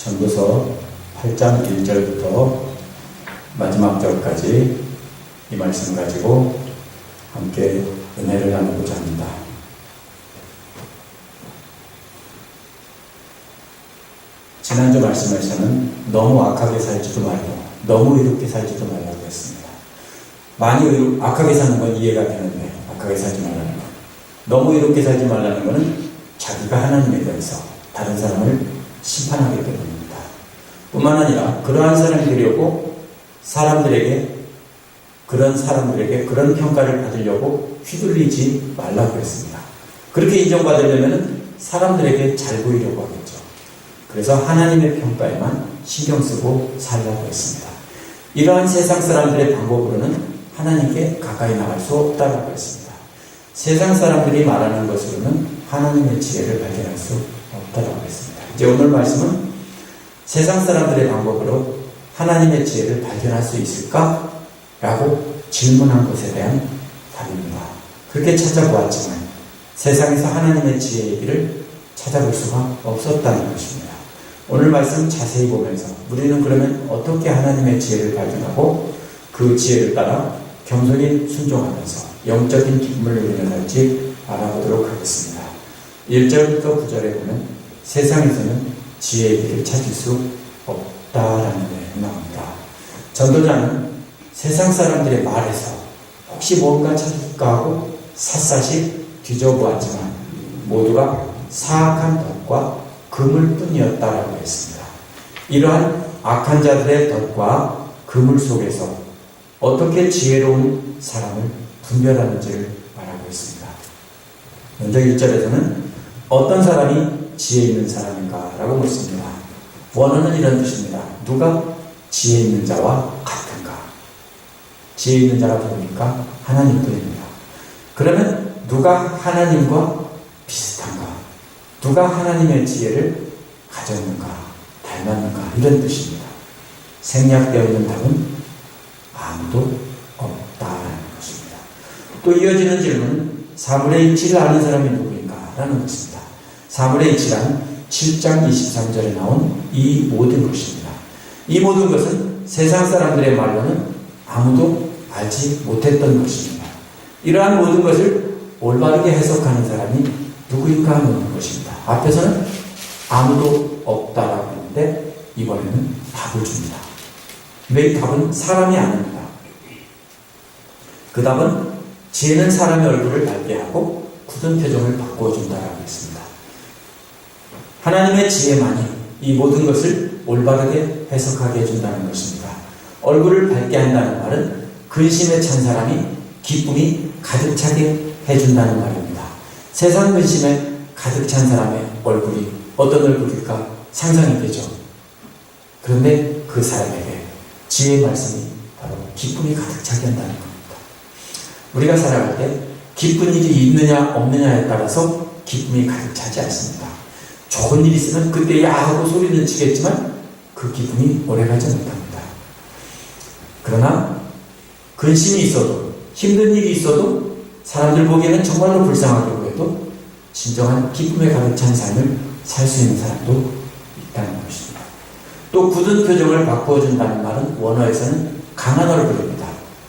전도서 8장 1절부터 마지막 절까지 이 말씀 가지고 함께 은혜를 나누고자 합니다. 지난주 말씀에서는 너무 악하게 살지도 말고 너무 이롭게 살지도 말라고 했습니다. 많이 악하게 사는 건 이해가 되는데 악하게 살지 말라는 것, 너무 이롭게 살지 말라는 것은 자기가 하나님에 대해서 다른 사람을 심판하기 때문입니다. 뿐만 아니라 그러한 사람이 되려고 그런 사람들에게 그런 평가를 받으려고 휘둘리지 말라고 했습니다. 그렇게 인정받으려면 사람들에게 잘 보이려고 하겠죠. 그래서 하나님의 평가에만 신경 쓰고 살라고 했습니다. 이러한 세상 사람들의 방법으로는 하나님께 가까이 나갈 수 없다고 했습니다. 세상 사람들이 말하는 것으로는 하나님의 지혜를 발견할 수 없다고 했습니다. 이제 오늘 말씀은 세상 사람들의 방법으로 하나님의 지혜를 발견할 수 있을까? 라고 질문한 것에 대한 답입니다. 그렇게 찾아보았지만 세상에서 하나님의 지혜의 길을 찾아볼 수가 없었다는 것입니다. 오늘 말씀 자세히 보면서 우리는 그러면 어떻게 하나님의 지혜를 발견하고 그 지혜를 따라 겸손히 순종하면서 영적인 기쁨을 누리며 살지 알아보도록 하겠습니다. 1절부터 9절에 보면 세상에서는 지혜의 길을 찾을 수 없다라는 내용이 나옵니다. 전도자는 세상 사람들의 말에서 혹시 뭔가 찾을까 하고 샅샅이 뒤져보았지만 모두가 사악한 덫과 그물 뿐이었다라고 했습니다. 이러한 악한 자들의 덫과 그물 속에서 어떻게 지혜로운 사람을 분별하는지를 말하고 있습니다. 먼저 1절에서는 어떤 사람이 지혜 있는 사람인가? 라고 묻습니다. 원어는 이런 뜻입니다. 누가 지혜 있는 자와 같은가? 지혜 있는 자가 누굽니까? 하나님뿐입니다. 그러면 누가 하나님과 비슷한가? 누가 하나님의 지혜를 가졌는가? 닮았는가? 이런 뜻입니다. 생략되어 있는 답은 아무도 없다라는 것입니다. 또 이어지는 질문은 사물의 이치를 아는 사람이 누구인가? 라는 것입니다. 사물의 이치란 7장 23절에 나온 이 모든 것입니다. 이 모든 것은 세상 사람들의 말로는 아무도 알지 못했던 것입니다. 이러한 모든 것을 올바르게 해석하는 사람이 누구인가 하는 것입니다. 앞에서는 아무도 없다라고 했는데 이번에는 답을 줍니다. 근데 이 답은 사람이 아닙니다. 그 답은 지혜는 사람의 얼굴을 밝게 하고 굳은 표정을 바꾸어 준다라고 했습니다. 하나님의 지혜만이 이 모든 것을 올바르게 해석하게 해준다는 것입니다. 얼굴을 밝게 한다는 말은 근심에 찬 사람이 기쁨이 가득 차게 해준다는 말입니다. 세상 근심에 가득 찬 사람의 얼굴이 어떤 얼굴일까 상상이 되죠. 그런데 그 사람에게 지혜의 말씀이 바로 기쁨이 가득 차게 한다는 겁니다. 우리가 살아갈 때 기쁜 일이 있느냐 없느냐에 따라서 기쁨이 가득 차지 않습니다. 좋은 일이 있으면 그때 야 하고 소리는 치겠지만 그 기쁨이 오래가지 못합니다. 그러나 근심이 있어도 힘든 일이 있어도 사람들 보기에는 정말로 불쌍하게 보여도 진정한 기쁨에 가득 찬 삶을 살 수 있는 사람도 있다는 것입니다. 또 굳은 표정을 바꾸어준다는 말은 원어에서는 강한 얼굴입니다.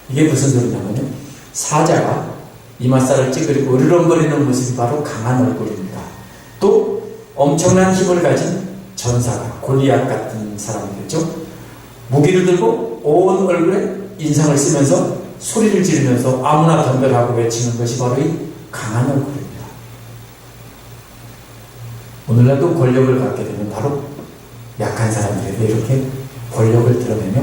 이게 무슨 소리냐면요, 사자가 이맛살을 찌그리고 으르렁거리는 모습이 바로 강한 얼굴입니다. 또 엄청난 힘을 가진 전사가 골리앗 같은 사람이겠죠. 무기를 들고 온 얼굴에 인상을 쓰면서 소리를 지르면서 아무나 덤벼라고 외치는 것이 바로 이 강한 얼굴입니다. 오늘날도 권력을 갖게 되면 바로 약한 사람들에게 이렇게 권력을 드러내며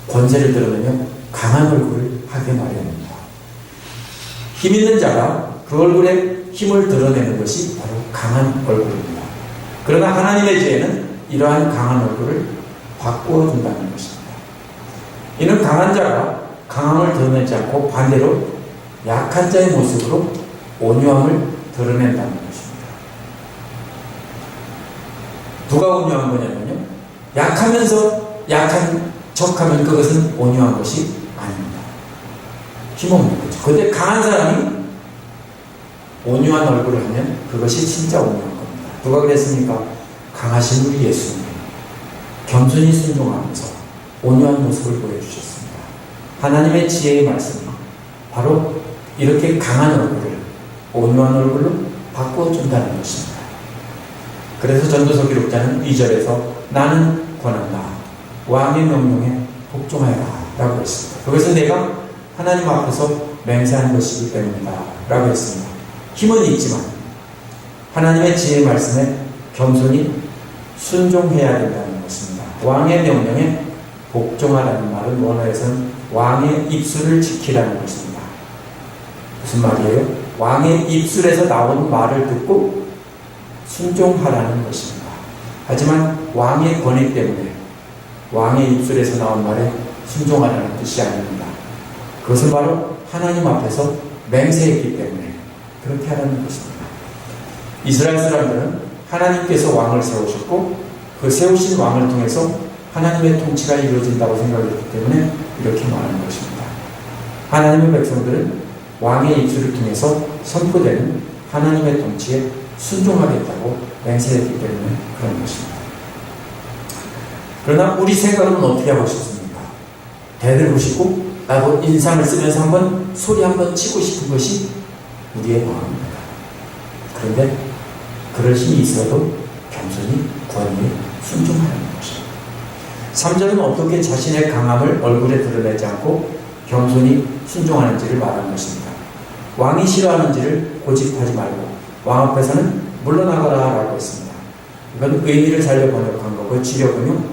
권세를 드러내며 강한 얼굴을 하게 마련입니다. 힘 있는 자가 그 얼굴에 힘을 드러내는 것이 바로 강한 얼굴입니다. 그러나 하나님의 지혜는 이러한 강한 얼굴을 바꾸어 준다는 것입니다. 이는 강한 자가 강함을 드러내지 않고 반대로 약한 자의 모습으로 온유함을 드러낸다는 것입니다. 누가 온유한 거냐면요, 약하면서 약한 척하면 그것은 온유한 것이 아닙니다. 힘없는 거죠. 그런데 강한 사람이 온유한 얼굴을 하면 그것이 진짜 온유한 겁니다. 누가 그랬습니까? 강하신 우리 예수님. 겸손히 순종하면서 온유한 모습을 보여주셨습니다. 하나님의 지혜의 말씀이 바로 이렇게 강한 얼굴을 온유한 얼굴로 바꾸어준다는 것입니다. 그래서 전도서 기록자는 2절에서 나는 권한다. 왕의 명령에 복종하여라 라고 했습니다. 그것은 내가 하나님 앞에서 맹세한 것이기 때문이다 라고 했습니다. 힘은 있지만 하나님의 지혜의 말씀에 겸손히 순종해야 된다는 것입니다. 왕의 명령에 복종하라는 말은 원어에서는 왕의 입술을 지키라는 것입니다. 무슨 말이에요? 왕의 입술에서 나온 말을 듣고 순종하라는 것입니다. 하지만 왕의 권위 때문에 왕의 입술에서 나온 말에 순종하라는 뜻이 아닙니다. 그것은 바로 하나님 앞에서 맹세했기 때문에 그렇게 하라는 것입니다. 이스라엘 사람들은 하나님께서 왕을 세우셨고 그 세우신 왕을 통해서 하나님의 통치가 이루어진다고 생각했기 때문에 이렇게 말하는 것입니다. 하나님의 백성들은 왕의 입술을 통해서 선포되는 하나님의 통치에 순종하겠다고 맹세했기 때문에 그런 것입니다. 그러나 우리 생각은 어떻게 하고 싶습니까? 대들보시고 나도 인상을 쓰면서 한번 소리 한번 치고 싶은 것이 우리의 마음입니다. 그런데 그럴 힘이 있어도 겸손히 권위에 순종하는 것입니다. 3절은 어떻게 자신의 강함을 얼굴에 드러내지 않고 겸손히 순종하는지를 말하는 것입니다. 왕이 싫어하는지를 고집하지 말고 왕 앞에서는 물러나거라 라고 했습니다. 이건 의미를 살려 번역한 거고 지력은요,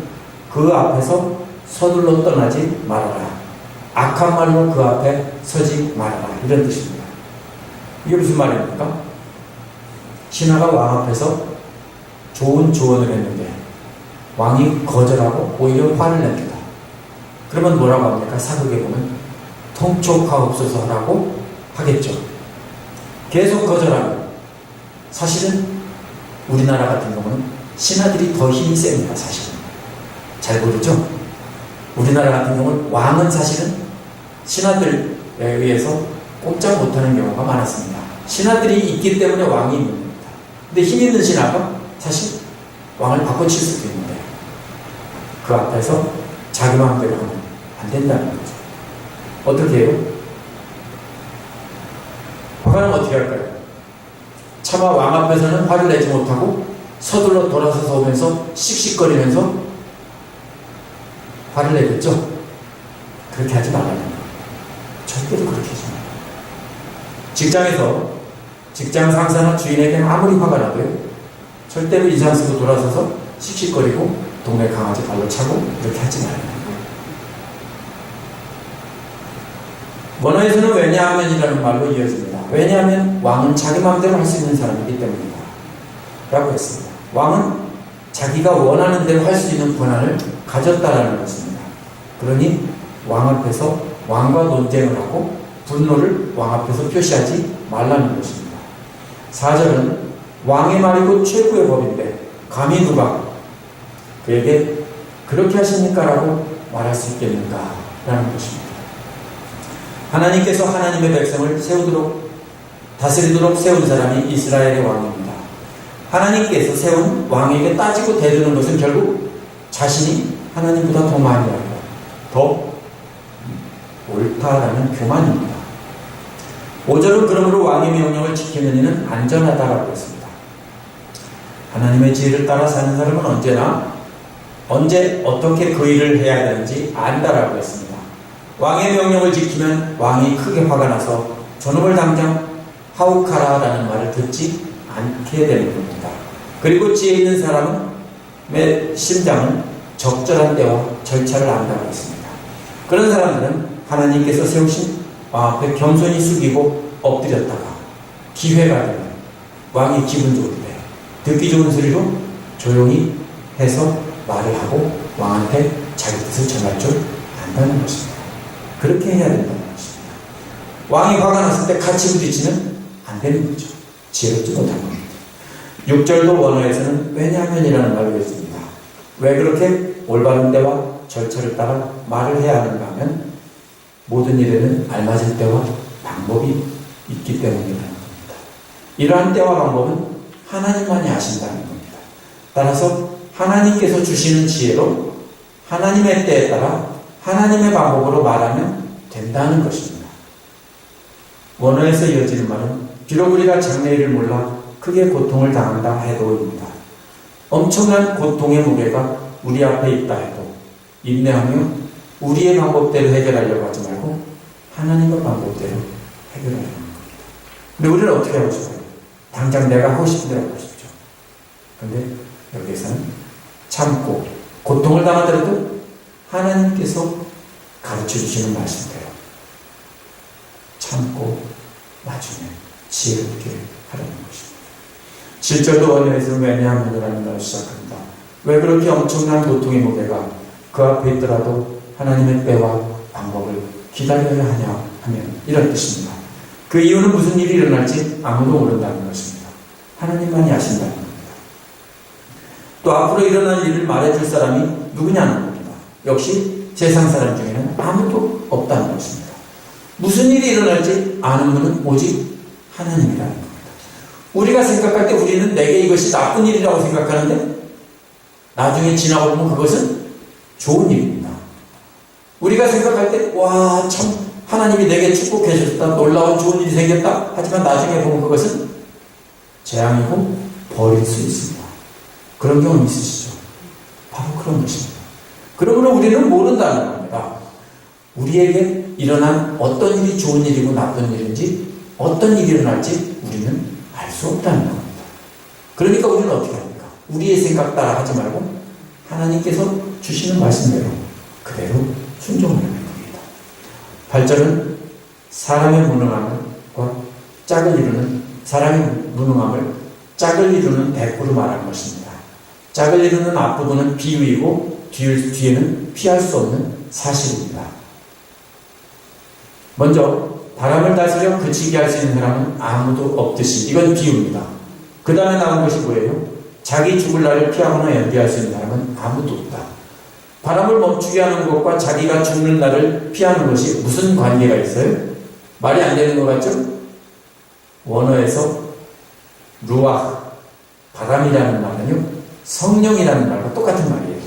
그 앞에서 서둘러 떠나지 말아라. 악한 말로 그 앞에 서지 말아라. 이런 뜻입니다. 이게 무슨 말입니까? 신하가 왕 앞에서 좋은 조언을 했는데 왕이 거절하고 오히려 화를 냅니다. 그러면 뭐라고 합니까? 사극에 보면 통촉하옵소서라고 하겠죠. 계속 거절하고, 사실은 우리나라 같은 경우는 신하들이 더 힘이 셉니다. 사실은 잘 모르죠. 우리나라 같은 경우는 왕은 사실은 신하들에 의해서 꼼짝 못하는 경우가 많았습니다. 신하들이 있기 때문에 왕이 있는 겁니다. 근데 힘 있는 신하가 사실 왕을 바꿔칠 수도 있는데 그 앞에서 자기 마음대로 하면 안 된다는 거죠. 어떻게 해요? 화가는 어떻게 할까요? 차마 왕 앞에서는 화를 내지 못하고 서둘러 돌아서서 오면서 씩씩거리면서 화를 내겠죠? 그렇게 하지 말라는 거예요. 절대로 그렇게 하지 말아요. 직장에서 직장 상사나 주인에게 아무리 화가 나도요, 절대로 인상 쓰고 돌아서서 씩씩거리고 동네 강아지 발로 차고 이렇게 하지 말아요. 원어에서는 왜냐하면이라는 말로 이어집니다. 왜냐하면 왕은 자기 마음대로 할 수 있는 사람이기 때문이다 라고 했습니다. 왕은 자기가 원하는 대로 할 수 있는 권한을 가졌다라는 것입니다. 그러니 왕 앞에서 왕과 논쟁을 하고 분노를 왕 앞에서 표시하지 말라는 것입니다. 4절은 왕의 말이 곧 최고의 법인데 감히 누가 그에게 그렇게 하십니까? 라고 말할 수 있겠는가? 라는 것입니다. 하나님께서 하나님의 백성을 세우도록 다스리도록 세운 사람이 이스라엘의 왕입니다. 하나님께서 세운 왕에게 따지고 대드는 것은 결국 자신이 하나님보다 더 많이 알고 더 옳다라는 교만입니다. 5절은 그러므로 왕의 명령을 지키는 이는 안전하다라고 했습니다. 하나님의 지혜를 따라 사는 사람은 언제나 언제 어떻게 그 일을 해야 되는지 안다라고 했습니다. 왕의 명령을 지키면 왕이 크게 화가 나서 저놈을 당장 하옥하라라는 말을 듣지 않게 되는 겁니다. 그리고 지혜 있는 사람의 심장은 적절한 때와 절차를 안다고 했습니다. 그런 사람들은 하나님께서 세우신 왕 앞에 겸손히 숙이고 엎드렸다가 기회가 되면 왕이 기분 좋을 때 듣기 좋은 소리로 조용히 해서 말을 하고 왕한테 자기 뜻을 전할 줄 안다는 것입니다. 그렇게 해야 된다는 것입니다. 왕이 화가 났을 때 같이 부딪히면 안 되는 거죠. 지혜롭지 못한 겁니다. 6절도 원어에서는 왜냐하면이라는 말로 했습니다. 왜 그렇게 올바른 때와 절차를 따라 말을 해야 하는가 하면 모든 일에는 알맞은 때와 방법이 있기 때문이라는 겁니다. 이러한 때와 방법은 하나님만이 아신다는 겁니다. 따라서 하나님께서 주시는 지혜로 하나님의 때에 따라 하나님의 방법으로 말하면 된다는 것입니다. 원어에서 이어지는 말은 비록 우리가 장래일을 몰라 크게 고통을 당한다 해도입니다. 엄청난 고통의 무게가 우리 앞에 있다 해도 인내하며 우리의 방법대로 해결하려고 하지 말고 하나님의 방법대로 해결하려고 합니다. 근데 우리는 어떻게 하고 싶어요? 당장 내가 하고 싶은 대로 하고 싶죠. 근데 여기에서는 참고 고통을 당하더라도 하나님께서 가르쳐 주시는 말씀대로 참고 나중에 지혜롭게 하라는 것입니다. 7절도 원어에서 왜냐하면이라는 말을 시작합니다. 왜 그렇게 엄청난 고통의 무게가 그 앞에 있더라도 하나님의 때와 방법을 기다려야 하냐 하면 이런 뜻입니다. 그 이유는 무슨 일이 일어날지 아무도 모른다는 것입니다. 하나님만이 아신다는 겁니다. 또 앞으로 일어날 일을 말해줄 사람이 누구냐는 겁니다. 역시 세상 사람 중에는 아무도 없다는 것입니다. 무슨 일이 일어날지 아는 분은 오직 하나님이라는 겁니다. 우리가 생각할 때 우리는 내게 이것이 나쁜 일이라고 생각하는데 나중에 지나고 보면 그것은 좋은 일입니다. 우리가 생각할 때 와, 참 하나님이 내게 축복해 주셨다, 놀라운 좋은 일이 생겼다 하지만 나중에 보면 그것은 재앙이고 벌일 수 있습니다. 그런 경험 있으시죠? 바로 그런 것입니다. 그러므로 우리는 모른다는 겁니다. 우리에게 일어난 어떤 일이 좋은 일이고 나쁜 일인지 어떤 일이 일어날지 우리는 알 수 없다는 겁니다. 그러니까 우리는 어떻게 합니까? 우리의 생각 따라 하지 말고 하나님께서 주시는 말씀대로 그대로 순종하는 겁니다. 8절은 사람의 무능함과 짝을 이루는 사람의 무능함을 짝을 이루는 대꾸로 말하는 것입니다. 짝을 이루는 앞부분은 비유이고 뒤에는 피할 수 없는 사실입니다. 먼저 바람을 다스려 그치게 할 수 있는 사람은 아무도 없듯이 이건 비유입니다. 그 다음에 나온 것이 뭐예요? 자기 죽을 날을 피하거나 연기할 수 있는 사람은 아무도 없다. 바람을 멈추게 하는 것과 자기가 죽는 날을 피하는 것이 무슨 관계가 있어요? 말이 안 되는 것 같죠? 원어에서 루아, 바람이라는 말은요, 성령이라는 말과 똑같은 말이에요.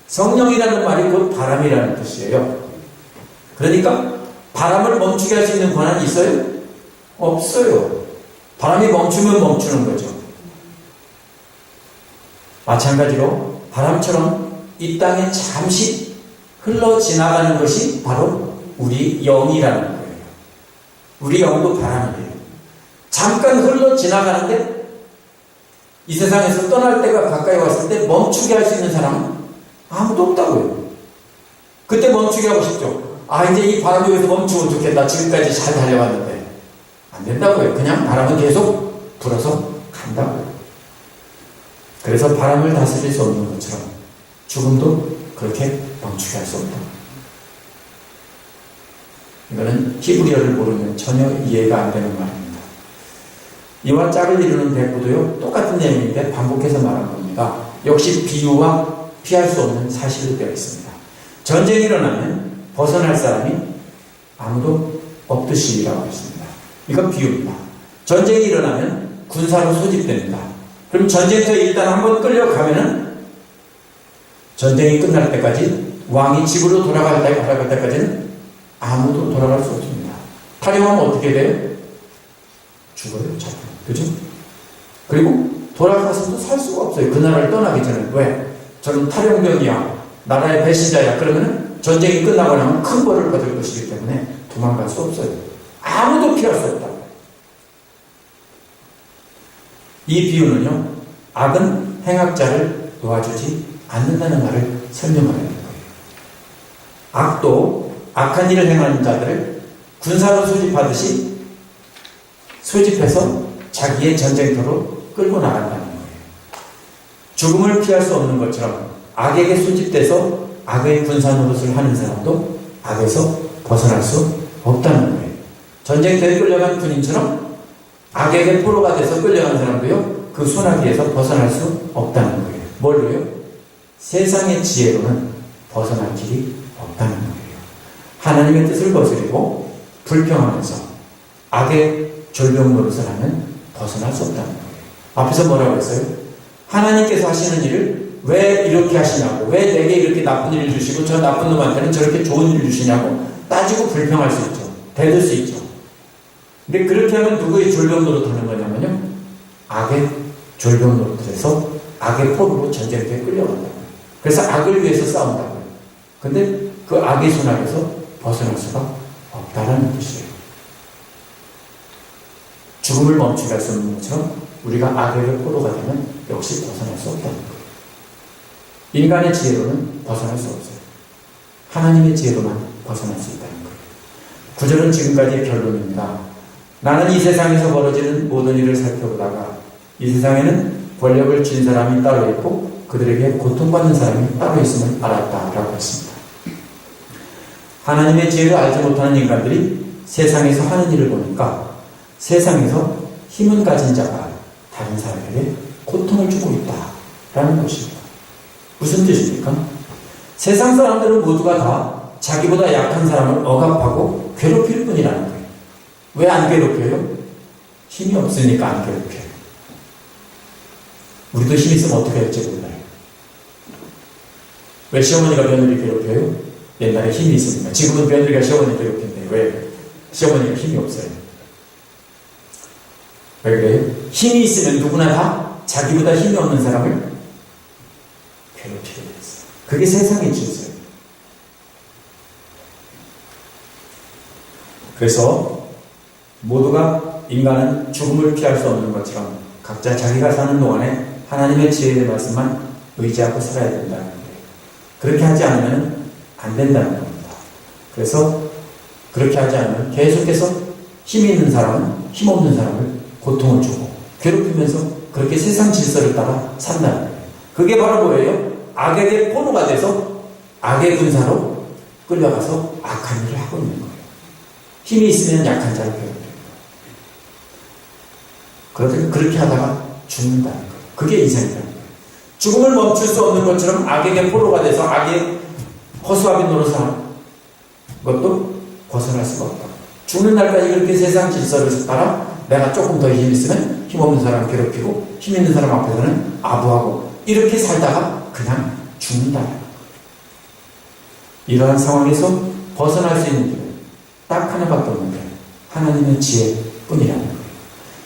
성령이라는 말이 곧 바람이라는 뜻이에요. 그러니까 바람을 멈추게 할 수 있는 권한이 있어요? 없어요. 바람이 멈추면 멈추는 거죠. 마찬가지로 바람처럼 이 땅에 잠시 흘러 지나가는 것이 바로 우리 영이라는 거예요. 우리 영도 바람이에요. 잠깐 흘러 지나가는데 이 세상에서 떠날 때가 가까이 왔을 때 멈추게 할 수 있는 사람은 아무도 없다고요. 그때 멈추게 하고 싶죠. 아, 이제 이 바람이 여기서 멈추면 좋겠다. 지금까지 잘 달려왔는데. 안 된다고요. 그냥 바람은 계속 불어서 간다고요. 그래서 바람을 다스릴 수 없는 것처럼 죽음도 그렇게 멈추게 할 수 없다. 이거는 히브리어를 모르면 전혀 이해가 안 되는 말입니다. 이와 짝을 이루는 대꾸도요, 똑같은 내용인데 반복해서 말한 겁니다. 역시 비유와 피할 수 없는 사실을 되어 있습니다. 전쟁이 일어나면 벗어날 사람이 아무도 없듯이라고 했습니다. 이건 비유입니다. 전쟁이 일어나면 군사로 소집됩니다. 그럼 전쟁터에 일단 한번 끌려가면은 전쟁이 끝날 때까지 왕이 집으로 돌아갈 때까지는 아무도 돌아갈 수 없습니다. 탈영하면 어떻게 돼요? 죽어요, 잡혀요. 그죠? 그리고 돌아가서도 살 수가 없어요. 그 나라를 떠나기 전에. 왜? 저는 탈영병이야. 나라의 배신자야. 그러면 전쟁이 끝나고 나면 큰 벌을 받을 것이기 때문에 도망갈 수 없어요. 아무도 피할 수 없다. 이 비유는요, 악은 행악자를 도와주지 않는다는 말을 설명하는 거예요. 악도 악한 일을 행하는 자들을 군사로 소집하듯이 소집해서 자기의 전쟁터로 끌고 나간다는 거예요. 죽음을 피할 수 없는 것처럼 악에게 소집돼서 악의 군사 노릇을 하는 사람도 악에서 벗어날 수 없다는 거예요. 전쟁터에 끌려간 군인처럼 악에게 포로가 돼서 끌려간 사람도요, 그 소나기에서 벗어날 수 없다는 거예요. 뭘로요? 세상의 지혜로는 벗어날 길이 없다는 거예요. 하나님의 뜻을 거스리고 불평하면서 악의 졸병 노릇을 하면 벗어날 수 없다는 거예요. 앞에서 뭐라고 했어요? 하나님께서 하시는 일을 왜 이렇게 하시냐고, 왜 내게 이렇게 나쁜 일을 주시고 저 나쁜 놈한테는 저렇게 좋은 일을 주시냐고 따지고 불평할 수 있죠. 대들 수 있죠. 근데 그렇게 하면 누구의 졸병 노릇하는 거냐면요, 악의 졸병 노릇해서 악의 포로로 전쟁터에 끌려간다고요. 그래서 악을 위해서 싸운다고요. 근데 그 악의 손아래에서 벗어날 수가 없다라는 뜻이에요. 죽음을 멈추게 할 수 없는 것처럼 우리가 악의 포로가 되면 역시 벗어날 수 없다는 거예요. 인간의 지혜로는 벗어날 수 없어요. 하나님의 지혜로만 벗어날 수 있다는 거예요. 9절은 지금까지의 결론입니다. 나는 이 세상에서 벌어지는 모든 일을 살펴보다가 이 세상에는 권력을 쥔 사람이 따로 있고 그들에게 고통받는 사람이 따로 있음을 알았다라고 했습니다. 하나님의 지혜를 알지 못하는 인간들이 세상에서 하는 일을 보니까 세상에서 힘을 가진 자가 다른 사람에게 고통을 주고 있다라는 것입니다. 무슨 뜻입니까? 세상 사람들은 모두가 다 자기보다 약한 사람을 억압하고 괴롭힐 뿐이라는 거예요. 왜 안 괴롭혀요? 힘이 없으니까 안 괴롭혀요. 우리도 힘 있으면 어떻게 할지 몰라요. 왜 시어머니가 며느리 괴롭혀요? 옛날에 힘이 있으니까. 지금은 며느리가 시어머니 괴롭힌대요. 왜? 시어머니가 힘이 없어요. 왜 그래요? 힘이 있으면 누구나 다 자기보다 힘이 없는 사람을 괴롭히게 됐어요. 그게 세상의 질서예요. 그래서 모두가 인간은 죽음을 피할 수 없는 것처럼 각자 자기가 사는 동안에 하나님의 지혜의 말씀만 의지하고 살아야 된다는 거예요. 그렇게 하지 않으면 안 된다는 겁니다. 그래서 그렇게 하지 않으면 계속해서 힘이 있는 사람은 힘 없는 사람을 고통을 주고 괴롭히면서 그렇게 세상 질서를 따라 산다는 거예요. 그게 바로 뭐예요? 악에게 포로가 돼서 악의 군사로 끌려가서 악한 일을 하고 있는 거예요. 힘이 있으면 약한 자를 괴롭혀요. 그러더니 그렇게 하다가 죽는다는 거예요. 그게 인생이라는 거예요. 죽음을 멈출 수 없는 것처럼 악에게 포로가 돼서 악의 허수아비 노릇하는 것도 벗어날 수가 없다. 죽는 날까지 그렇게 세상 질서를 따라 내가 조금 더 힘 있으면 힘없는 사람을 괴롭히고 힘 있는 사람 앞에서는 아부하고 이렇게 살다가 그냥 죽는다. 이러한 상황에서 벗어날 수 있는 길은 딱 하나밖에 없는데 하나님의 지혜뿐이라는 거예요.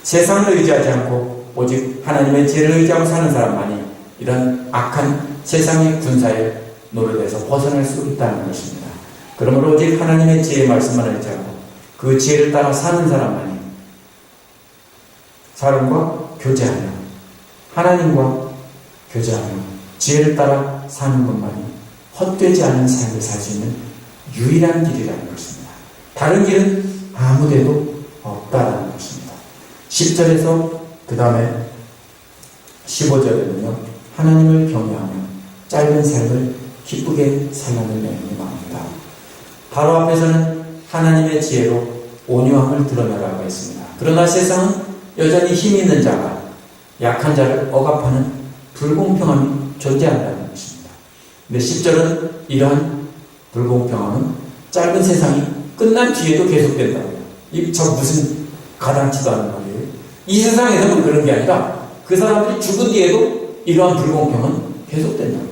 세상을 의지하지 않고 오직 하나님의 지혜를 의지하고 사는 사람만이 이런 악한 세상의 군사에 노릇해서 벗어날 수 있다는 것입니다. 그러므로 오직 하나님의 지혜의 말씀만 의지하고 그 지혜를 따라 사는 사람만이 사람과 교제하며 하나님과 교제하며 지혜를 따라 사는 것만이 헛되지 않은 삶을 살 수 있는 유일한 길이라는 것입니다. 다른 길은 아무데도 없다라는 것입니다. 10절에서 그 다음에 15절에는요, 하나님을 경외하며 짧은 삶을 기쁘게 살라는 내용이 나옵니다. 바로 앞에서는 하나님의 지혜로 온유함을 드러내라고 했습니다. 그러나 세상은 여전히 힘 있는 자가 약한 자를 억압하는 불공평함이 존재한다는 것입니다. 근데 10절은 이러한 불공평함은 짧은 세상이 끝난 뒤에도 계속된다고요. 저 무슨 가당치도 않은 말이에요. 이 세상에서는 그런 게 아니라 그 사람들이 죽은 뒤에도 이러한 불공평은 계속된다고요.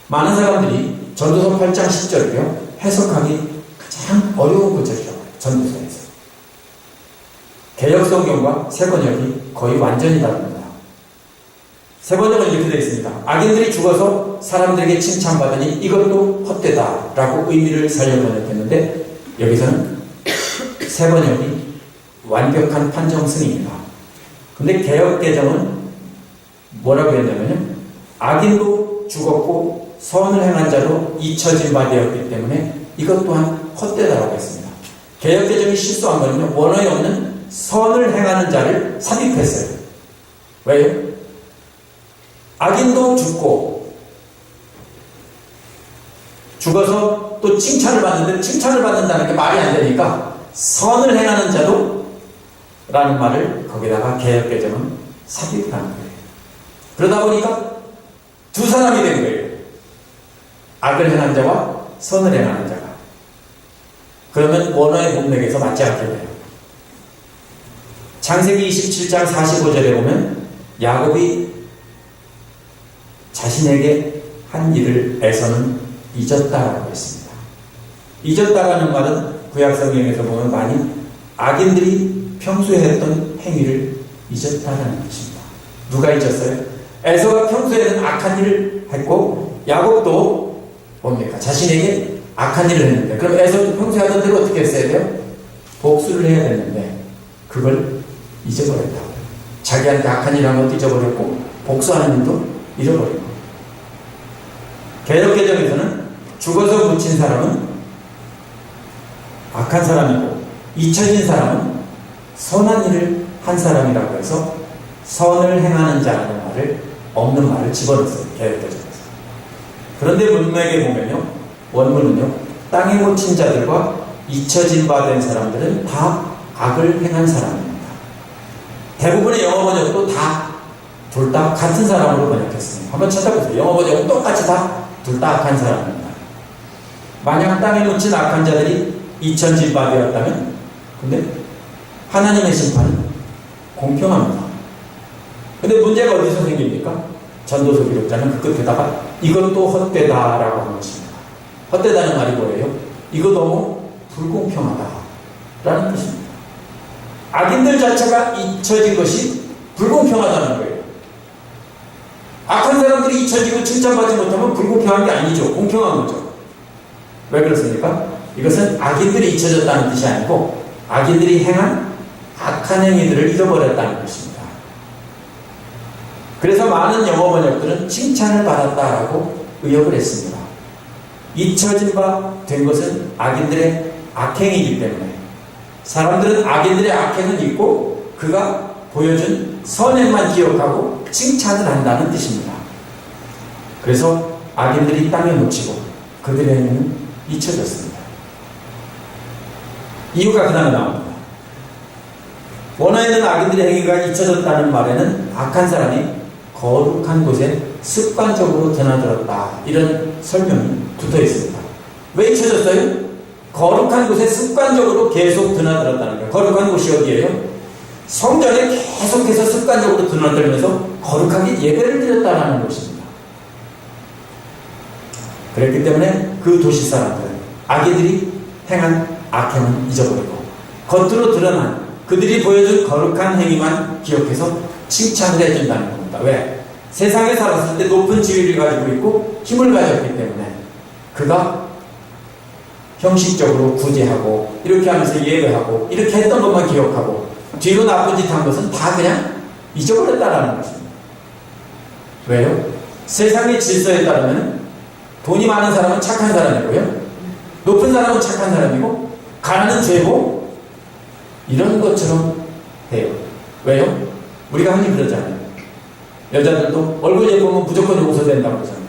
많은 사람들이 전도서 8장 10절을요, 해석하기 가장 어려운 구절이라고 해요. 전도서에서. 개역성경과 새번역이 거의 완전히 다릅니다. 새번역은 이렇게 되어 있습니다. 악인들이 죽어서 사람들에게 칭찬받으니 이것도 헛되다 라고 의미를 살려 번역했는데 여기서는 새번역이 완벽한 판정 승입니다. 근데 개역개정은 뭐라고 했냐면요, 악인도 죽었고 선을 행한 자로 잊혀진 바 되었기 때문에 이것 또한 헛되다라고 했습니다. 개역개정이 실수한 거는요, 원어에 없는 선을 행하는 자를 삽입했어요. 왜요? 악인도 죽고 죽어서 또 칭찬을 받는데 칭찬을 받는다는 게 말이 안 되니까 선을 행하는 자도 라는 말을 거기다가 개역개정은 삽입을 하는 거예요. 그러다 보니까 두 사람이 된 거예요. 악을 행한 자와 선을 행하는 자가. 그러면 원어의 문맥에서 맞지 않게 돼요. 창세기 27장 45절에 보면 야곱이 자신에게 한 일을 에서는 잊었다라고 했습니다. 잊었다라는 말은 구약 성경에서 보면 많이 악인들이 평소에 했던 행위를 잊었다라는 것입니다. 누가 잊었어요? 에서가 평소에는 악한 일을 했고 야곱도 뭡니까? 자신에게 악한 일을 했는데 그럼 에서도 평소에 하던 대로 어떻게 했어야 돼요? 복수를 해야 되는데 그걸 잊어버렸다고. 자기한테 악한 일 한 것도 잊어버렸고 복수하는 일도 잊어버리고. 개역개정에서는 죽어서 묻힌 사람은 악한 사람이고 잊혀진 사람은 선한 일을 한 사람이라고 해서 선을 행하는 자라는 말을 없는 말을 집어넣었어요. 개역개정에서. 그런데 문맥에 보면요, 원문은요, 땅에 묻힌 자들과 잊혀진 바 된 사람들은 다 악을 행한 사람입니다. 대부분의 영어 번역도 다 둘 다 같은 사람으로 번역했습니다. 한번 찾아보세요. 영어 번역은 똑같이 다 둘 다 악한 사람입니다. 만약 땅에 묻힌 악한 자들이 잊혀진 바 되었다면, 근데 하나님의 심판은 공평합니다. 근데 문제가 어디서 생깁니까? 전도서 기록자는 그 끝에다가 이것도 헛되다라고 한 것입니다. 헛되다는 말이 뭐예요? 이거 너무 불공평하다라는 뜻입니다. 악인들 자체가 잊혀진 것이 불공평하다는 거예요. 악한 사람들이 잊혀지고 칭찬받지 못하면 불공평한 게 아니죠. 공평한 거죠. 왜 그렇습니까? 이것은 악인들이 잊혀졌다는 뜻이 아니고 악인들이 행한 악한 행위들을 잊어버렸다는 것입니다. 그래서 많은 영어 번역들은 칭찬을 받았다라고 의역을 했습니다. 잊혀진 바 된 것은 악인들의 악행이기 때문에 사람들은 악인들의 악행은 잊고 그가 보여준 선행만 기억하고 칭찬을 한다는 뜻입니다. 그래서 악인들이 땅에 묻히고 그들의 행위는 잊혀졌습니다. 이유가 그 다음에 나옵니다. 원어에는 악인들의 행위가 잊혀졌다는 말에는 악한 사람이 거룩한 곳에 습관적으로 드나들었다 이런 설명이 붙어 있습니다. 왜 잊혀졌어요? 거룩한 곳에 습관적으로 계속 드나들었다는 거예요. 거룩한 곳이 어디예요? 성전에 계속해서 습관적으로 드나들면서 거룩하게 예배를 드렸다는 것입니다. 그랬기 때문에 그 도시 사람들은 악인들이 행한 악행은 잊어버리고 겉으로 드러난 그들이 보여준 거룩한 행위만 기억해서 칭찬을 해준다는 겁니다. 왜? 세상에 살았을 때 높은 지위를 가지고 있고 힘을 가졌기 때문에 그가 형식적으로 구제하고 이렇게 하면서 예배하고 이렇게 했던 것만 기억하고 뒤로 나쁜 짓 한 것은 다 그냥 잊어버렸다라는 것입니다. 왜요? 세상의 질서에 따르면 돈이 많은 사람은 착한 사람이고요, 높은 사람은 착한 사람이고 가난은 죄고 이런 것처럼 해요. 왜요? 우리가 흔히 그러잖아요. 여자들도 얼굴 예쁘면 무조건 용서된다고 그러잖아요.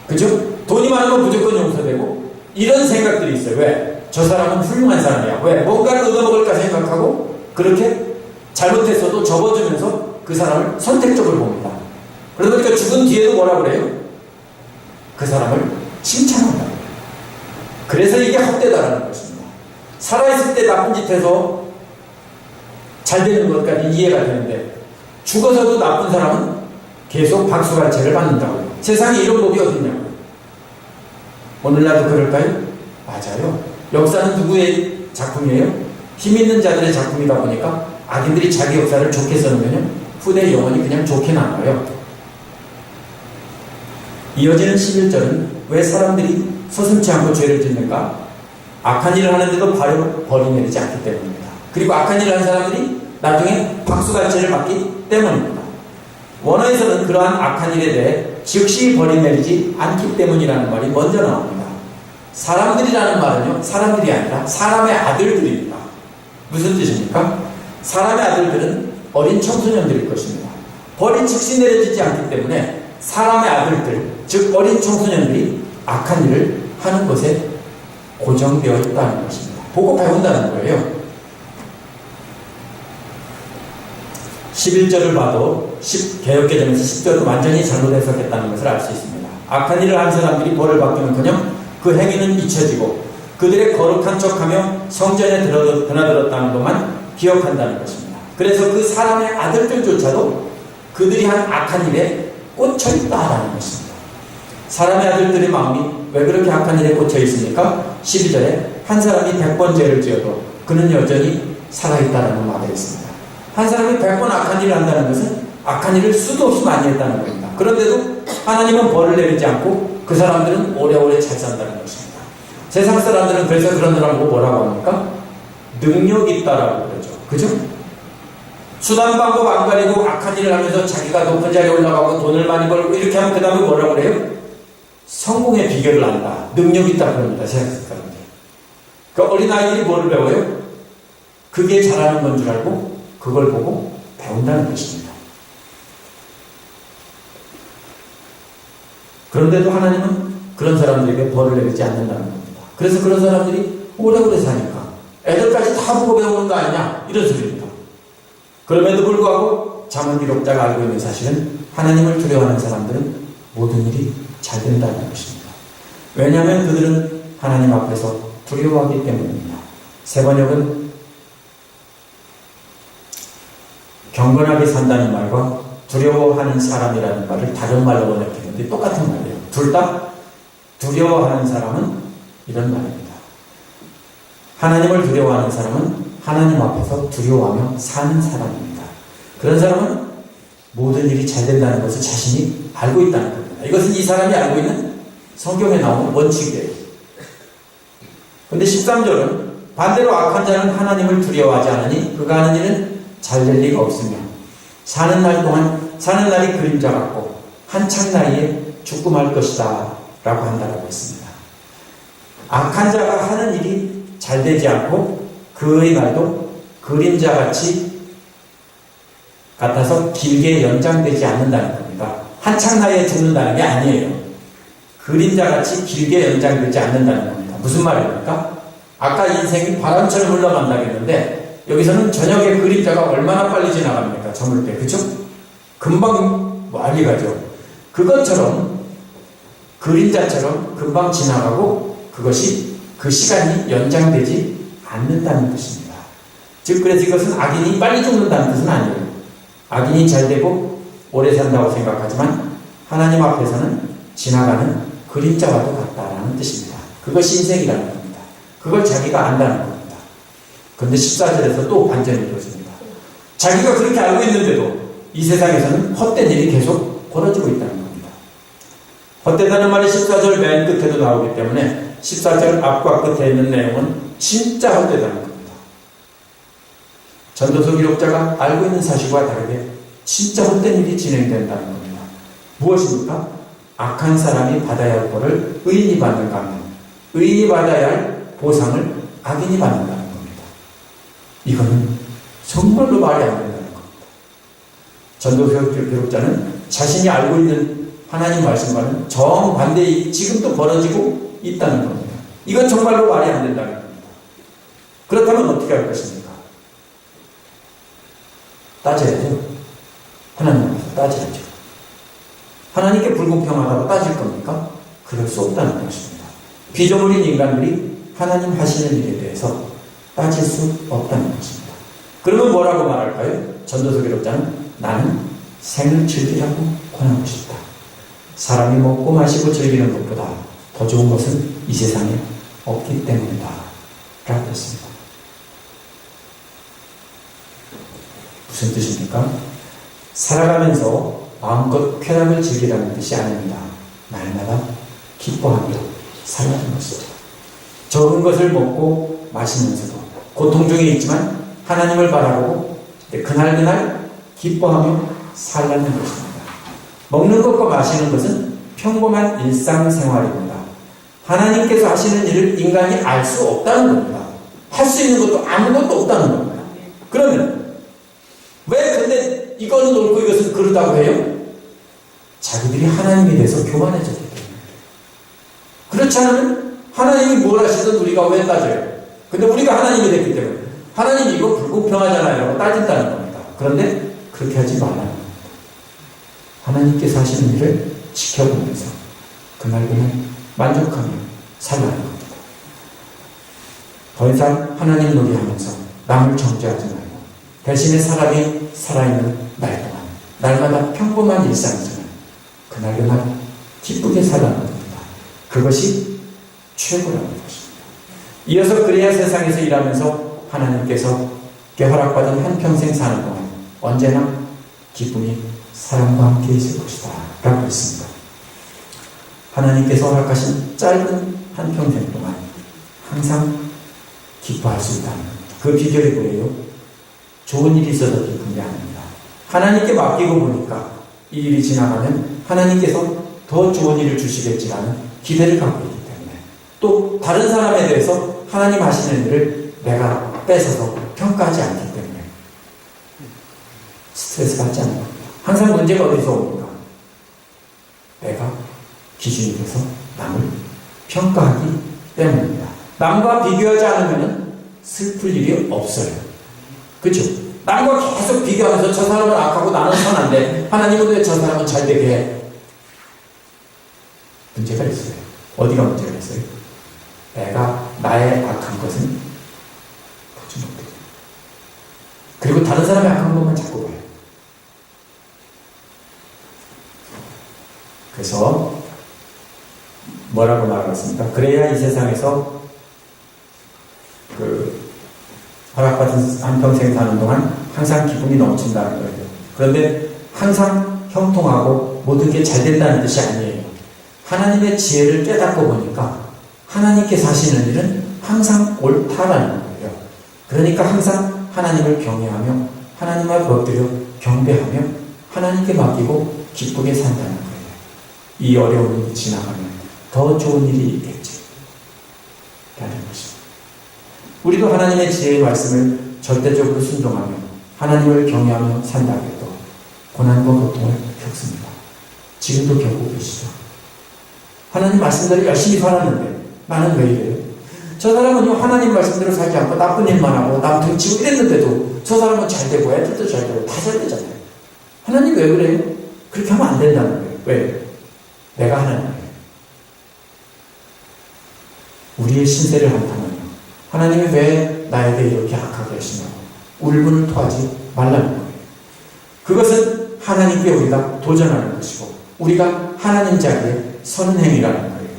그죠? 돈이 많으면 무조건 용서되고 이런 생각들이 있어요. 왜? 저 사람은 훌륭한 사람이야. 왜? 뭔가를 얻어먹을까 생각하고 그렇게 잘못했어도 접어주면서 그 사람을 선택적으로 봅니다. 그러다 보니까 죽은 뒤에도 뭐라 그래요? 그 사람을 칭찬한다. 그래서 이게 헛되다라는 것입니다. 살아있을 때 나쁜 짓 해서 잘 되는 것까지 이해가 되는데 죽어서도 나쁜 사람은 계속 박수갈채를 받는다고요. 세상에 이런 법이 어딨냐고요. 오늘날도 그럴까요? 맞아요. 역사는 누구의 작품이에요? 힘 있는 자들의 작품이다 보니까 악인들이 자기 역사를 좋게 써놓으면 후대 영혼이 그냥 좋게 남아요. 이어지는 11절은 왜 사람들이 서슴지 않고 죄를 짓는가? 악한 일을 하는데도 바로 벌이 내리지 않기 때문입니다. 그리고 악한 일을 하는 사람들이 나중에 박수갈채를 받기 때문입니다. 원어에서는 그러한 악한 일에 대해 즉시 벌이 내리지 않기 때문이라는 말이 먼저 나옵니다. 사람들이라는 말은요, 사람들이 아니라 사람의 아들들입니다. 무슨 뜻입니까? 사람의 아들들은 어린 청소년들일 것입니다. 벌이 즉시 내려지지 않기 때문에 사람의 아들들, 즉 어린 청소년들이 악한 일을 하는 것에 고정되어 있다는 것입니다. 보고 배운다는 거예요. 11절을 봐도 개역개정에서 10절을 완전히 잘못 해석했다는 것을 알 수 있습니다. 악한 일을 한 사람들이 벌을 받기는커녕 그 행위는 잊혀지고 그들의 거룩한 척하며 성전에 드나들었다는 것만 기억한다는 것입니다. 그래서 그 사람의 아들들조차도 그들이 한 악한 일에 꽂혀있다라는 것입니다. 사람의 아들들의 마음이 왜 그렇게 악한 일에 꽂혀 있습니까? 12절에 한 사람이 100번 죄를 지어도 그는 여전히 살아있다라는 말이 있습니다. 한 사람이 100번 악한 일을 한다는 것은 악한 일을 수도 없이 많이 했다는 겁니다. 그런데도 하나님은 벌을 내리지 않고 그 사람들은 오래오래 잘 산다는 것입니다. 세상 사람들은 그래서 그런 사람 보고 뭐라고 합니까? 능력 있다라고 그러죠. 그죠? 수단 방법 안 가리고 악한 일을 하면서 자기가 높은 자리에 올라가고 돈을 많이 벌고 이렇게 하면 그 다음에 뭐라고 그래요? 성공의 비결을 안다. 능력 있다 그럽니다. 세상 사람들이. 그러니까 어린아이들이 뭐를 배워요? 그게 잘하는 건 줄 알고 그걸 보고 배운다는 것입니다. 그런데도 하나님은 그런 사람들에게 벌을 내리지 않는다는 겁니다. 그래서 그런 사람들이 오래오래 사니까 애들까지 다 보고 배우는 거 아니냐 이런 소리입니다. 그럼에도 불구하고 잠언 기록자가 알고 있는 사실은 하나님을 두려워하는 사람들은 모든 일이 잘 된다는 것입니다. 왜냐하면 그들은 하나님 앞에서 두려워하기 때문입니다. 새 번역은 경건하게 산다는 말과 두려워하는 사람이라는 말을 다른 말로 번역했는데 똑같은 말이에요. 둘 다 두려워하는 사람은 이런 말입니다. 하나님을 두려워하는 사람은 하나님 앞에서 두려워하며 사는 사람입니다. 그런 사람은 모든 일이 잘 된다는 것을 자신이 알고 있다는 겁니다. 이것은 이 사람이 알고 있는 성경에 나오는 원칙이에요. 그런데 13절은 반대로 악한 자는 하나님을 두려워하지 않으니 그가 하는 일은 잘 될 리가 없으며 사는 날 동안 사는 날이 그림자 같고 한창 나이에 죽고 말 것이다 라고 한다고 했습니다. 악한 자가 하는 일이 잘 되지 않고 그의 날도 그림자같이 같아서 길게 연장되지 않는다는 겁니다. 한창 나이에 죽는다는 게 아니에요. 그림자같이 길게 연장되지 않는다는 겁니다. 무슨 말입니까? 아까 인생이 바람처럼 흘러간다고 했는데 여기서는 저녁에 그림자가 얼마나 빨리 지나갑니까? 저물 때. 그죠? 금방 많이 가죠. 그것처럼 그림자처럼 금방 지나가고 그것이 그 시간이 연장되지 않는다는 뜻입니다. 즉 그래서 이것은 악인이 빨리 죽는다는 뜻은 아니에요. 악인이 잘 되고 오래 산다고 생각하지만 하나님 앞에서는 지나가는 그림자와도 같다라는 뜻입니다. 그것이 인생이라는 겁니다. 그걸 자기가 안다는 겁니다. 그런데 14절에서 또 반전이 이루어집니다. 자기가 그렇게 알고 있는데도 이 세상에서는 헛된 일이 계속 벌어지고 있다는 겁니다. 헛되다는 말이 14절 맨 끝에도 나오기 때문에 14절 앞과 끝에 있는 내용은 진짜 헛되다는 겁니다. 전도서 기록자가 알고 있는 사실과 다르게 진짜 헛된 일이 진행된다는 겁니다. 무엇입니까? 악한 사람이 받아야 할 벌을 의인이 받는가 하면 의인이 받아야 할 보상을 악인이 받는다는 겁니다. 이거는 정말로 말이 안 된다는 겁니다. 전도서 기록자는 자신이 알고 있는 하나님 말씀과는 정반대의 지금도 벌어지고 있다는 겁니다. 이건 정말로 말이 안 된다는 겁니다. 그렇다면 어떻게 할 것입니까? 따져야죠. 하나님 앞에서 따져야죠. 하나님께 불공평하다고 따질 겁니까? 그럴 수 없다는 것입니다. 피조물인 인간들이 하나님 하시는 일에 대해서 따질 수 없다는 것입니다. 그러면 뭐라고 말할까요? 전도서 기록자는 나는 생을 즐기라고 권하고 싶다. 사람이 먹고 마시고 즐기는 것보다 더 좋은 것은 이 세상에 없기 때문이다 라고 했습니다. 무슨 뜻입니까? 살아가면서 마음껏 쾌락을 즐기라는 뜻이 아닙니다. 날마다 기뻐하며 살라는 것이죠. 적은 것을 먹고 마시면서도 고통 중에 있지만 하나님을 바라보고 그날그날 기뻐하며 살라는 것입니다. 먹는 것과 마시는 것은 평범한 일상생활입니다. 하나님께서 하시는 일을 인간이 알 수 없다는 겁니다. 할 수 있는 것도 아무것도 없다는 겁니다. 그러면 왜 근데 이거는 옳고 이것은 그러다고 해요? 자기들이 하나님에 대해서 교만해졌기 때문에. 그렇지 않으면 하나님이 뭘 하시든 우리가 왜 따져요? 근데 우리가 하나님이 됐기 때문에 하나님 이거 불공평하잖아요 라고 따진다는 겁니다. 그런데 그렇게 하지 말라는 겁니다. 하나님께서 하시는 일을 지켜보면서 그날그날 만족하며 살라는 겁니다. 더 이상 하나님 놀이하면서 남을 정죄하지 말고 대신에 사람이 살아있는 날 동안 날마다 평범한 일상이지만 그날그날 기쁘게 살아가는 겁니다. 그것이 최고라는 것입니다. 이어서 그래야 세상에서 일하면서 하나님께서 허락받은 한평생 사는 동안 언제나 기쁨이 사람과 함께 있을 것이다 라고 했습니다. 하나님께서 허락하신 짧은 한평생 동안 항상 기뻐할 수 있다는 그 비결이 뭐예요? 좋은 일이 있어서 기쁜 게 아닙니다. 하나님께 맡기고 보니까 이 일이 지나가면 하나님께서 더 좋은 일을 주시겠지라는 기대를 갖고 있기 때문에, 또 다른 사람에 대해서 하나님 하시는 일을 내가 뺏어서 평가하지 않기 때문에 스트레스 받지 않는 겁니다. 항상 문제가 어디서 옵니까? 내가 기준이 돼서 남을 평가하기 때문입니다. 남과 비교하지 않으면 슬플 일이 없어요. 그렇죠? 남과 계속 비교하면서 저 사람은 악하고 나는 선한데 하나님은 왜 저 사람은 잘 되게 해? 문제가 있어요. 어디가 문제가 있어요? 내가 나의 악한 것은 보지 못해요. 그리고 다른 사람의 악한 것만 자꾸 봐요. 그래서 뭐라고 말하겠습니까? 그래야 이 세상에서 허락받은 한평생 사는 동안 항상 기쁨이 넘친다는 거예요. 그런데 항상 형통하고 모든 게 잘 된다는 뜻이 아니에요. 하나님의 지혜를 깨닫고 보니까 하나님께서 하시는 일은 항상 옳다라는 거예요. 그러니까 항상 하나님을 경외하며 하나님을 엎드려 경배하며 하나님께 맡기고 기쁘게 산다는 거예요. 이 어려운 일이 지나가면 더 좋은 일이 있겠지 라는 것입니다. 우리도 하나님의 지혜의 말씀을 절대적으로 순종하며 하나님을 경외하며 산다고 해도 고난과 고통을 겪습니다. 지금도 겪고 계시죠. 하나님 말씀대로 열심히 살았는데 나는 왜 이래요? 저 사람은요, 하나님 말씀대로 살지 않고 나쁜 일만 하고 남 등치고 이랬는데도 저 사람은 잘 되고 애들도 잘 되고 다 잘 되잖아요. 하나님 왜 그래요? 그렇게 하면 안 된다는 거예요. 왜? 내가 하나님이에요. 우리의 신세를 한탄하며 하나님이 왜 나에게 이렇게 악하게 하시냐고 울분을 토하지 말라는 거예요. 그것은 하나님께 우리가 도전하는 것이고 우리가 하나님 자리에 서는 행위라는 거예요.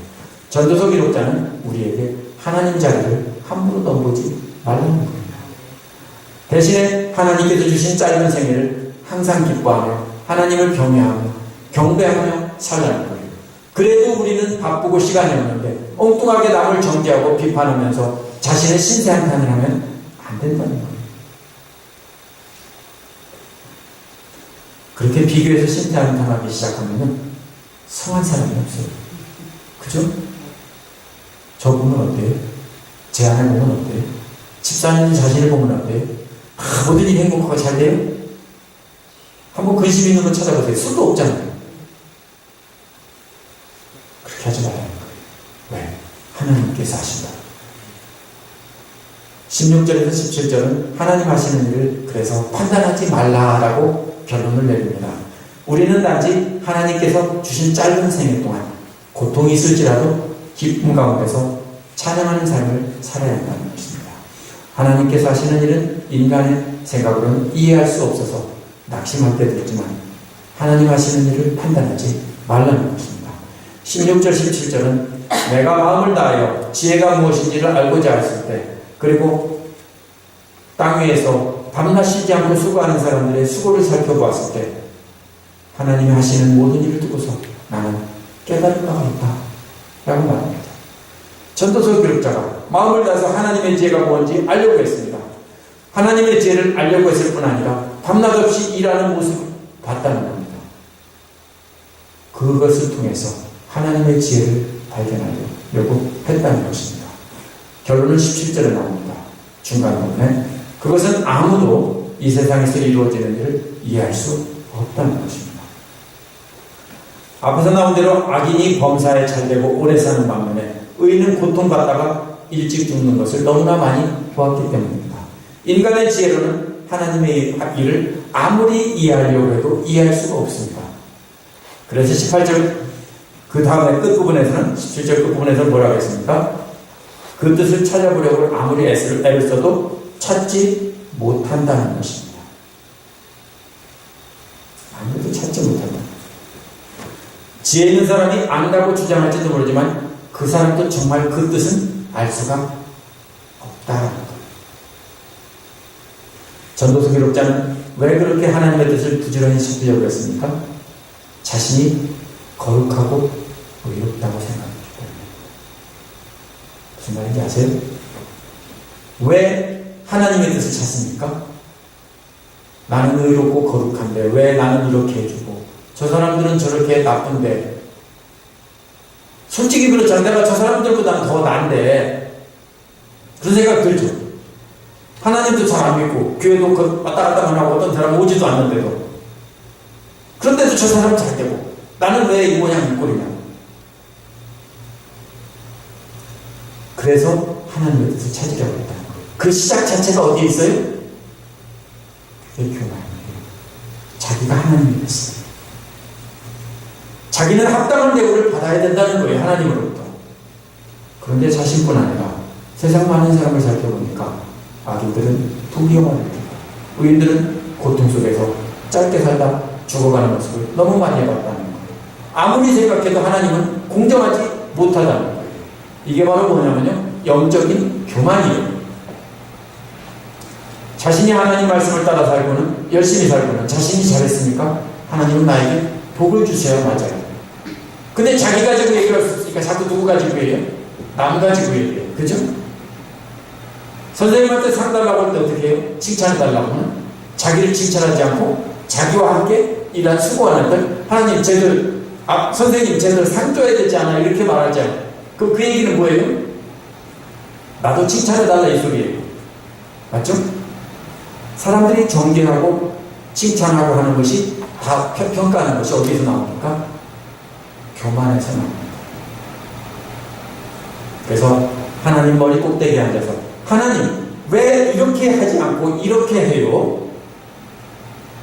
전도서 기록자는 우리에게 하나님 자리를 함부로 넘보지 말라는 거예요. 대신에 하나님께서 주신 짧은 생애를 항상 기뻐하며 하나님을 경외하며 경배하며 살라는 거예요. 그래도 우리는 바쁘고 시간이 없는데 엉뚱하게 남을 정죄하고 비판하면서 자신의 신세 한탄을 하면 안 된다는 거예요. 그렇게 비교해서 신세 한탄하기 시작하면 성한 사람이 없어요. 그죠? 저 보면 어때요? 제 아내 보면 어때요? 집사님 자신을 보면 어때요? 모든 일이 행복하고 잘 돼요? 한번 근심 있는 거 찾아보세요. 수도 없잖아요. 그렇게 하지 말라는 거예요. 왜? 하나님께서 하신다. 16절에서 17절은 하나님 하시는 일을 그래서 판단하지 말라라고 결론을 내립니다. 우리는 단지 하나님께서 주신 짧은 생애 동안 고통이 있을지라도 기쁨 가운데서 찬양하는 삶을 살아야 한다는 것입니다. 하나님께서 하시는 일은 인간의 생각으로는 이해할 수 없어서 낙심할 때도 있지만 하나님 하시는 일을 판단하지 말라는 것입니다. 16절 17절은 내가 마음을 다하여 지혜가 무엇인지를 알고자 했을 때 그리고 땅 위에서 밤낮 쉬지 않고 수고하는 사람들의 수고를 살펴보았을 때 하나님이 하시는 모든 일을 두고서 나는 깨달을 바가 있다 라고 말합니다. 전도서 기록자가 마음을 다해서 하나님의 지혜가 뭔지 알려고 했습니다. 하나님의 지혜를 알려고 했을 뿐 아니라 밤낮 없이 일하는 모습을 봤다는 겁니다. 그것을 통해서 하나님의 지혜를 발견하려고 했다는 것입니다. 결론은 17절에 나옵니다. 중간 부분에 그것은 아무도 이 세상에서 이루어지는 일을 이해할 수 없다는 것입니다. 앞에서 나온 대로 악인이 범사에 잘되고 오래 사는 반면에 의인은 고통받다가 일찍 죽는 것을 너무나 많이 보았기 때문입니다. 인간의 지혜로는 하나님의 일을 아무리 이해하려고 해도 이해할 수가 없습니다. 그래서 18절 그 다음에 끝부분에서는 17절 끝부분에서는 뭐라고 했습니까? 그 뜻을 찾아보려고 아무리 애를 써도 찾지 못한다는 것입니다. 아무도 찾지 못한다. 지혜 있는 사람이 안다고 주장할지도 모르지만 그 사람도 정말 그 뜻은 알 수가 없다라는 것. 전도서 기록자는 왜 그렇게 하나님의 뜻을 부지런히 지키려고 했습니까? 자신이 거룩하고 의롭다고 생각했기 때문에. 무슨 말인지 아세요? 왜 하나님의 뜻을 찾습니까? 나는 의롭고 거룩한데 왜 나는 이렇게 해주고 저 사람들은 저렇게 나쁜데, 솔직히 그렇잖아. 내가 저 사람들보다는 더 나은데 그런 생각 들죠. 하나님도 잘 안 믿고 교회도 왔다 갔다 하고 어떤 사람 오지도 않는데도, 그런데도 저 사람은 잘 되고 나는 왜 이 모양 이 꼴이냐. 그래서 하나님의 뜻을 찾으려고 했다는 거예요. 그 시작 자체가 어디에 있어요? 그게 교만이에요. 자기가 하나님이 됐어요. 자기는 합당한 대우를 받아야 된다는 거예요. 하나님으로부터. 그런데 자신뿐 아니라 세상 많은 사람을 살펴보니까 악인들은 부귀영화를 느끼고 의인들은 고통 속에서 짧게 살다 죽어가는 모습을 너무 많이 해봤다는 거예요. 아무리 생각해도 하나님은 공정하지 못하다는 거예요. 이게 바로 뭐냐면요, 영적인 교만이에요. 자신이 하나님 말씀을 따라 살고는, 열심히 살고는 자신이 잘했으니까 하나님은 나에게 복을 주셔야 맞아요. 근데 자기 가지고 얘기할 수 없으니까 자꾸 누구 가지고 얘기해요? 남 가지고 얘기해요. 그죠? 선생님한테 상 달라고 할 때 어떻게 해요? 칭찬해달라고 하면 자기를 칭찬하지 않고 자기와 함께 일한 수고하는 들, 하나님 쟤들, 선생님 쟤들 상 줘야 되지 않아? 이렇게 말하지 않아요. 그럼 그 얘기는 뭐예요? 나도 칭찬해달라 이 소리예요. 맞죠? 사람들이 존경하고 칭찬하고 하는 것이 다 평가하는 것이 어디서 나옵니까? 교만에서 나옵니다. 그래서 하나님 머리 꼭대기에 앉아서 하나님 왜 이렇게 하지 않고 이렇게 해요?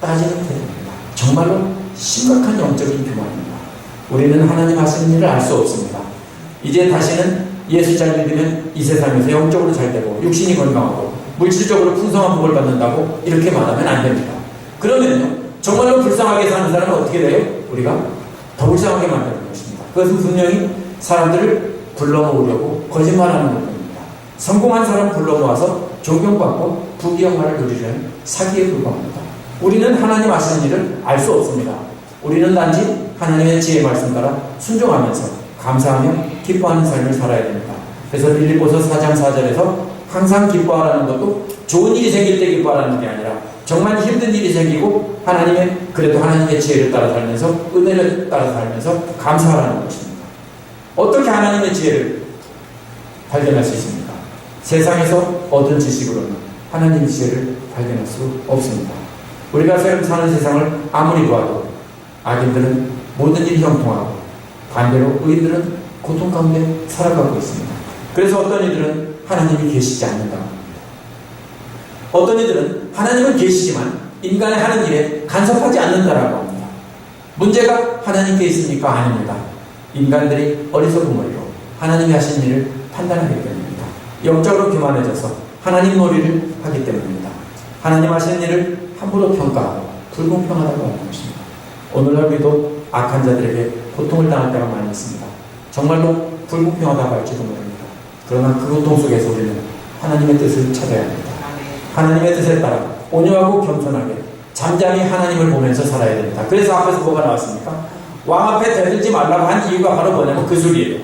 따지는 태도입니다. 정말로 심각한 영적인 교만입니다. 우리는 하나님 하시는 일을 알 수 없습니다. 이제 다시는 예수 잘 믿으면 이 세상에서 영적으로 잘 되고 육신이 건강하고 물질적으로 풍성한 복을 받는다고 이렇게 말하면 안 됩니다. 그러면요, 정말로 불쌍하게 사는 사람은 어떻게 돼요? 우리가 더 불쌍하게 만드는 것입니다. 그것은 분명히 사람들을 불러모으려고 거짓말하는 것입니다. 성공한 사람 불러모아서 존경받고 부귀영화를 누리려는 사기에 불과합니다. 우리는 하나님 하시는 일을 알 수 없습니다. 우리는 단지 하나님의 지혜의 말씀 따라 순종하면서 감사하며 기뻐하는 삶을 살아야 됩니다. 그래서 빌립보서 4장 4절에서 항상 기뻐하라는 것도 좋은 일이 생길 때 기뻐하라는 게 아니라 정말 힘든 일이 생기고 그래도 하나님의 지혜를 따라 살면서 은혜를 따라 살면서 감사하라는 것입니다. 어떻게 하나님의 지혜를 발견할 수 있습니까? 세상에서 얻은 지식으로는 하나님의 지혜를 발견할 수 없습니다. 우리가 사는 세상을 아무리 보아도 악인들은 모든 일이 형통하고 반대로 의인들은 고통 가운데 살아가고 있습니다. 그래서 어떤 이들은 하나님이 계시지 않는다고 합니다. 어떤 이들은 하나님은 계시지만 인간의 하는 일에 간섭하지 않는다라고 합니다. 문제가 하나님께 있습니까? 아닙니다. 인간들이 어리석은 머리로 하나님이 하신 일을 판단하기 때문입니다. 영적으로 교만해져서 하나님 놀이를 하기 때문입니다. 하나님 하시는 일을 함부로 평가하고 불공평하다고 하는 것입니다. 오늘날 우리도 악한 자들에게 고통을 당할 때가 많이 있습니다. 정말로 불공평하다고 할지도 모릅니다. 그러나 그 고통 속에서 우리는 하나님의 뜻을 찾아야 합니다. 하나님의 뜻에 따라 온유하고 겸손하게 잠잠히 하나님을 보면서 살아야 됩니다. 그래서 앞에서 뭐가 나왔습니까? 왕 앞에 대들지 말라고 한 이유가 바로 뭐냐면 그 소리예요.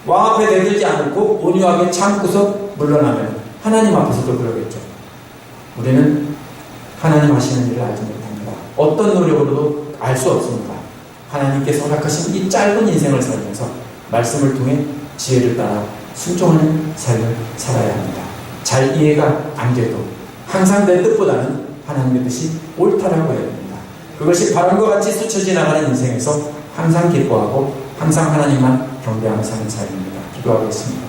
왕 앞에 대들지 않고 온유하게 참고서 물러나면 하나님 앞에서도 그러겠죠. 우리는 하나님 하시는 일을 알지 못합니다. 어떤 노력으로도 알 수 없습니다. 하나님께서 허락하신 이 짧은 인생을 살면서 말씀을 통해 지혜를 따라 순종하는 삶을 살아야 합니다. 잘 이해가 안 돼도 항상 내 뜻보다는 하나님의 뜻이 옳다라고 해야 됩니다. 그것이 바람과 같이 스쳐 지나가는 인생에서 항상 기뻐하고 항상 하나님만 경배하며 사는 삶입니다. 기도하겠습니다.